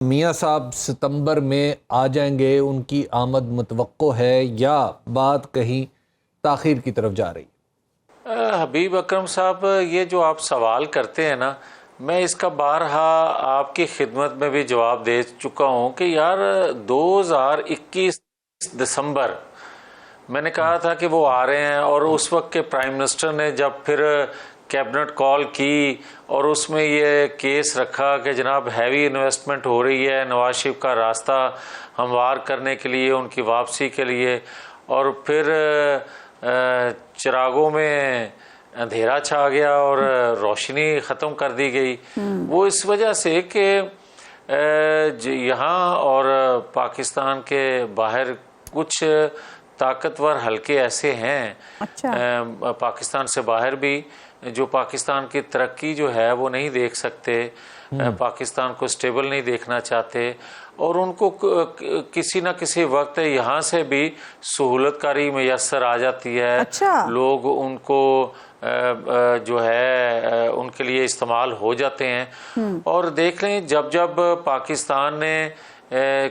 میاں صاحب ستمبر میں آ جائیں گے، ان کی آمد متوقع ہے یا بات کہیں تاخیر کی طرف جا رہی ہے؟ حبیب اکرم صاحب، یہ جو آپ سوال کرتے ہیں نا، میں اس کا بارہا آپ کی خدمت میں بھی جواب دے چکا ہوں کہ یار 2021 دسمبر میں نے کہا تھا کہ وہ آ رہے ہیں، اور اس وقت کے پرائم منسٹر نے جب پھر کیبنٹ کال کی اور اس میں یہ کیس رکھا کہ جناب ہیوی انویسٹمنٹ ہو رہی ہے نواز شریف کا راستہ ہموار کرنے کے لیے، ان کی واپسی کے لیے، اور پھر چراغوں میں اندھیرا چھا گیا اور روشنی ختم کر دی گئی۔ وہ اس وجہ سے کہ یہاں اور پاکستان کے باہر کچھ طاقتور حلقے ایسے ہیں پاکستان سے باہر بھی، جو پاکستان کی ترقی جو ہے وہ نہیں دیکھ سکتے، پاکستان کو سٹیبل نہیں دیکھنا چاہتے، اور ان کو کسی نہ کسی وقت یہاں سے بھی سہولت کاری میسر آ جاتی ہے۔ لوگ ان کو جو ہے ان کے لیے استعمال ہو جاتے ہیں۔ اور دیکھ لیں جب جب پاکستان نے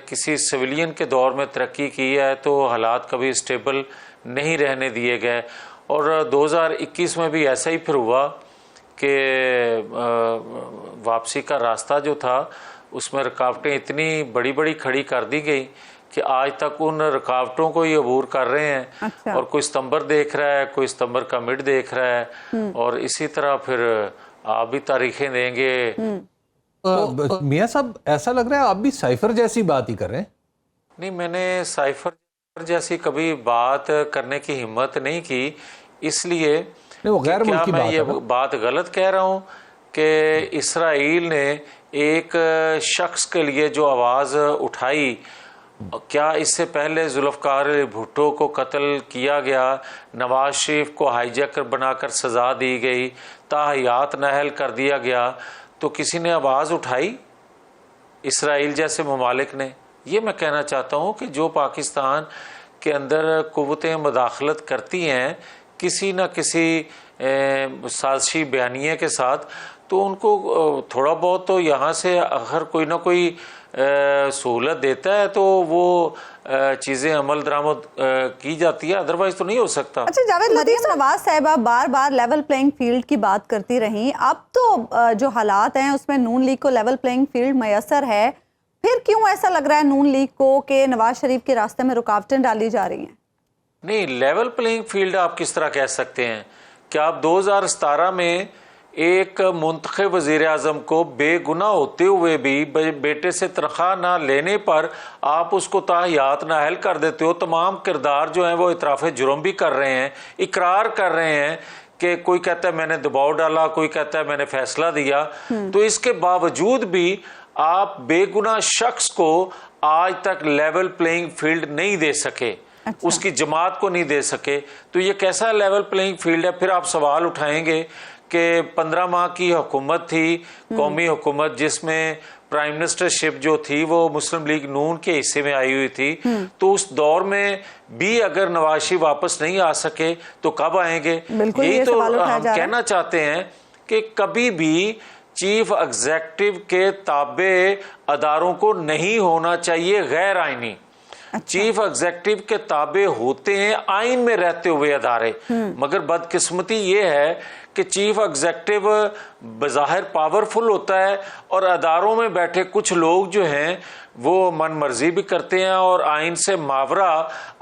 کسی سویلین کے دور میں ترقی کی ہے تو حالات کبھی سٹیبل نہیں رہنے دیے گئے، اور 2021 میں بھی ایسا ہی پھر ہوا کہ واپسی کا راستہ جو تھا اس میں رکاوٹیں اتنی بڑی بڑی کھڑی کر دی گئی کہ آج تک ان رکاوٹوں کو ہی عبور کر رہے ہیں، اور کوئی ستمبر دیکھ رہا ہے، کوئی ستمبر کا مڈ دیکھ رہا ہے، اور اسی طرح پھر آپ بھی تاریخیں دیں گے۔ میاں صاحب ایسا لگ رہا ہے آپ بھی سائفر جیسی بات ہی کر رہے ہیں۔ نہیں، میں نے سائفر جیسی کبھی بات کرنے کی ہمت نہیں کی، اس لیے کیا میں یہ بات غلط کہہ رہا ہوں کہ اسرائیل نے ایک شخص کے لیے جو آواز اٹھائی، کیا اس سے پہلے ذوالفقار بھٹو کو قتل کیا گیا، نواز شریف کو ہائی جیکر بنا کر سزا دی گئی، تاحیات نااہل کر دیا گیا، تو کسی نے آواز اٹھائی اسرائیل جیسے ممالک نے؟ یہ میں کہنا چاہتا ہوں کہ جو پاکستان کے اندر قوتیں مداخلت کرتی ہیں کسی نہ کسی سازشی بیانیے کے ساتھ، تو ان کو تھوڑا بہت تو یہاں سے اگر کوئی نہ کوئی سہولت دیتا ہے تو وہ چیزیں عمل درآمد کی جاتی ہے، ادروائز تو نہیں ہو سکتا۔ اچھا جاوید، مریم نواز صاحبہ بار بار لیول پلینگ فیلڈ کی بات کرتی رہیں، اب تو جو حالات ہیں اس میں نون لیگ کو لیول پلینگ فیلڈ میسر ہے، پھر کیوں ایسا لگ رہا ہے نون لیگ کو کہ نواز شریف کے راستے میں رکاوٹیں ڈالی جا رہی ہیں؟ نہیں، لیول پلینگ فیلڈ آپ کس طرح کہہ سکتے ہیں؟ کیا آپ 2017 میں ایک منتخب وزیر اعظم کو بے گناہ ہوتے ہوئے بھی بیٹے سے تنخواہ نہ لینے پر آپ اس کو تاحیات نااہل کر دیتے ہو؟ تمام کردار جو ہیں وہ اعتراف جرم بھی کر رہے ہیں، اقرار کر رہے ہیں کہ کوئی کہتا ہے میں نے دباؤ ڈالا، کوئی کہتا ہے میں نے فیصلہ دیا، تو اس کے باوجود بھی آپ بے گناہ شخص کو آج تک لیول پلینگ فیلڈ نہیں دے سکے، اس کی جماعت کو نہیں دے سکے، تو یہ کیسا لیول پلینگ فیلڈ ہے؟ پھر آپ سوال اٹھائیں گے کہ 15 ماہ کی حکومت تھی، قومی حکومت، جس میں پرائم منسٹر شپ جو تھی وہ مسلم لیگ نون کے حصے میں آئی ہوئی تھی، تو اس دور میں بھی اگر نواز شریف واپس نہیں آ سکے تو کب آئیں گے؟ یہی تو ہم کہنا چاہتے ہیں کہ کبھی بھی چیف ایگزیکٹو کے تابع اداروں کو نہیں ہونا چاہیے غیر آئینی۔ چیف ایگزیکٹو کے تابع ہوتے ہیں آئین میں رہتے ہوئے ادارے، مگر بدقسمتی یہ ہے کہ چیف ایگزیکٹو بظاہر پاورفل ہوتا ہے اور اداروں میں بیٹھے کچھ لوگ جو ہیں وہ من مرضی بھی کرتے ہیں اور آئین سے ماورا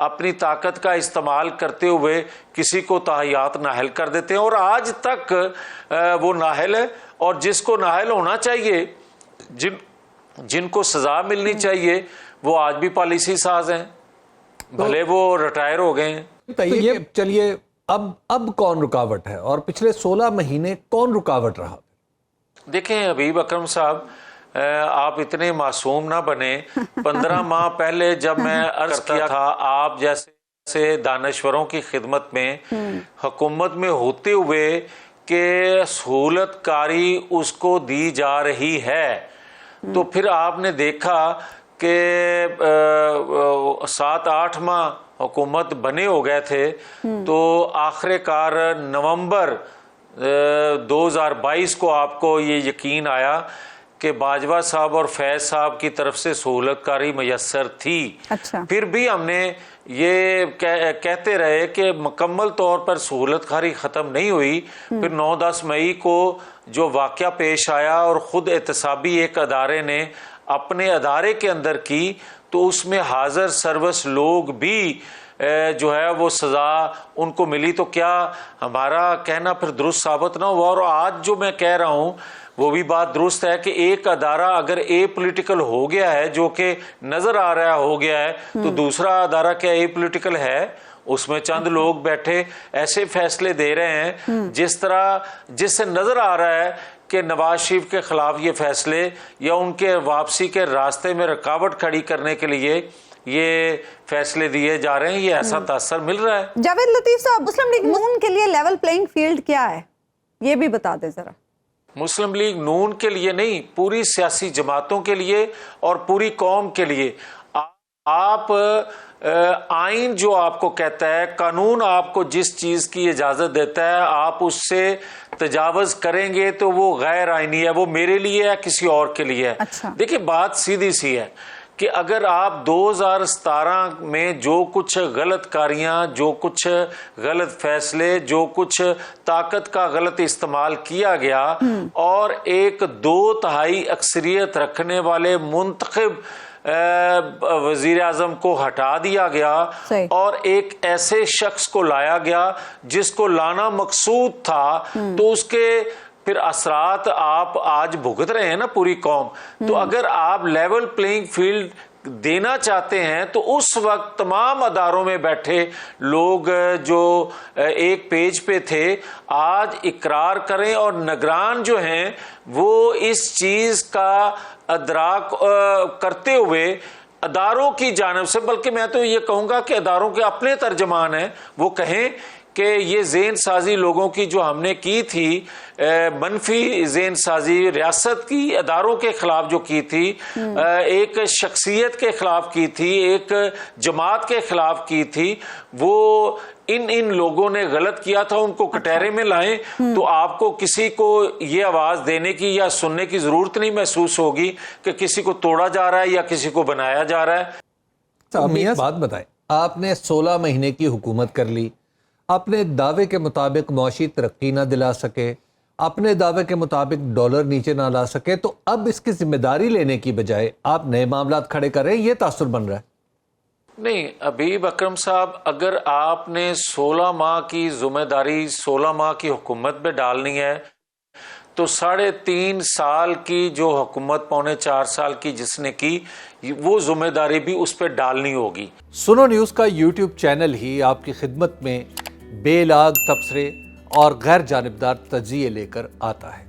اپنی طاقت کا استعمال کرتے ہوئے کسی کو تاحیات نااہل کر دیتے ہیں، اور آج تک وہ نااہل ہے، اور جس کو نااہل ہونا چاہیے، جن کو سزا ملنی چاہیے، وہ آج بھی پالیسی ساز ہیں، بھلے وہ ریٹائر ہو گئے ہیں۔ چلیے اب کون رکاوٹ ہے اور پچھلے 16 مہینے کون رکاوٹ رہا؟ دیکھیں حبیب اکرم صاحب، آپ اتنے معصوم نہ بنے۔ 15 ماہ پہلے جب میں عرض کیا تھا آپ جیسے دانشوروں کی خدمت میں حکومت میں ہوتے ہوئے کہ سہولت کاری اس کو دی جا رہی ہے، تو پھر آپ نے دیکھا کہ 7-8 ماہ حکومت بنے ہو گئے تھے، تو آخر کار نومبر 2022 کو آپ کو یہ یقین آیا کہ باجوہ صاحب اور فیض صاحب کی طرف سے سہولت کاری میسر تھی، اچھا پھر بھی ہم نے یہ کہتے رہے کہ مکمل طور پر سہولت کاری ختم نہیں ہوئی۔ پھر 9-10 مئی کو جو واقعہ پیش آیا اور خود احتسابی ایک ادارے نے اپنے ادارے کے اندر کی، تو اس میں حاضر سروس لوگ بھی جو ہے وہ سزا ان کو ملی، تو کیا ہمارا کہنا پھر درست ثابت نہ ہوا؟ اور آج جو میں کہہ رہا ہوں وہ بھی بات درست ہے کہ ایک ادارہ اگر اے پولیٹیکل ہو گیا ہے، جو کہ نظر آ رہا ہو گیا ہے، تو دوسرا ادارہ کیا اے پولیٹیکل ہے؟ اس میں چند لوگ بیٹھے ایسے فیصلے دے رہے ہیں جس سے نظر آ رہا ہے کہ نواز شریف کے خلاف یہ فیصلے یا ان کے واپسی کے راستے میں رکاوٹ کھڑی کرنے کے لیے یہ فیصلے دیے جا رہے ہیں، یہ ایسا تاثر مل رہا ہے۔ جاوید لطیف صاحب، مسلم لیگ نون کے لیے لیول پلینگ فیلڈ کیا ہے، یہ بھی بتا دیں ذرا۔ مسلم لیگ نون کے لیے نہیں، پوری سیاسی جماعتوں کے لیے اور پوری قوم کے لیے۔ آپ آئین جو آپ کو کہتا ہے، قانون آپ کو جس چیز کی اجازت دیتا ہے، آپ اس سے تجاوز کریں گے تو وہ غیر آئینی ہے، وہ میرے لیے ہے، کسی اور کے لیے ہے۔ اچھا۔ دیکھیں بات سیدھی سی ہے کہ اگر آپ 2017 میں جو کچھ غلط کاریاں، جو کچھ غلط فیصلے، جو کچھ طاقت کا غلط استعمال کیا گیا اور ایک 2/3 اکثریت رکھنے والے منتخب وزیر اعظم کو ہٹا دیا گیا اور ایک ایسے شخص کو لایا گیا جس کو لانا مقصود تھا، تو اس کے پھر اثرات آپ آج بھگت رہے ہیں نا پوری قوم۔ تو اگر آپ لیول پلینگ فیلڈ دینا چاہتے ہیں تو اس وقت تمام اداروں میں بیٹھے لوگ جو ایک پیج پہ تھے آج اقرار کریں، اور نگران جو ہیں وہ اس چیز کا ادراک کرتے ہوئے اداروں کی جانب سے، بلکہ میں تو یہ کہوں گا کہ اداروں کے اپنے ترجمان ہیں، وہ کہیں کہ یہ ذہن سازی لوگوں کی جو ہم نے کی تھی، منفی ذہن سازی ریاست کی اداروں کے خلاف جو کی تھی، ایک شخصیت کے خلاف کی تھی، ایک جماعت کے خلاف کی تھی، وہ ان لوگوں نے غلط کیا تھا، ان کو کٹہرے میں لائیں تو آپ کو کسی کو یہ آواز دینے کی یا سننے کی ضرورت نہیں محسوس ہوگی کہ کسی کو توڑا جا رہا ہے یا کسی کو بنایا جا رہا ہے۔ اب ایک بات بتائیں، آپ نے 16 مہینے کی حکومت کر لی، اپنے دعوے کے مطابق معاشی ترقی نہ دلا سکے، اپنے دعوے کے مطابق ڈالر نیچے نہ لا سکے، تو اب اس کی ذمہ داری لینے کی بجائے آپ نئے معاملات کھڑے کر رہے ہیں، یہ تاثر بن رہا ہے۔ نہیں حبیب اکرم صاحب، اگر آپ نے 16 ماہ کی ذمہ داری 16 ماہ کی حکومت پہ ڈالنی ہے تو 3.5 سال کی جو حکومت 4.25 سال کی جس نے کی، وہ ذمہ داری بھی اس پہ ڈالنی ہوگی۔ سنو نیوز کا یوٹیوب چینل ہی آپ کی خدمت میں بے لاگ تبصرے اور غیر جانبدار تجزیے لے کر آتا ہے۔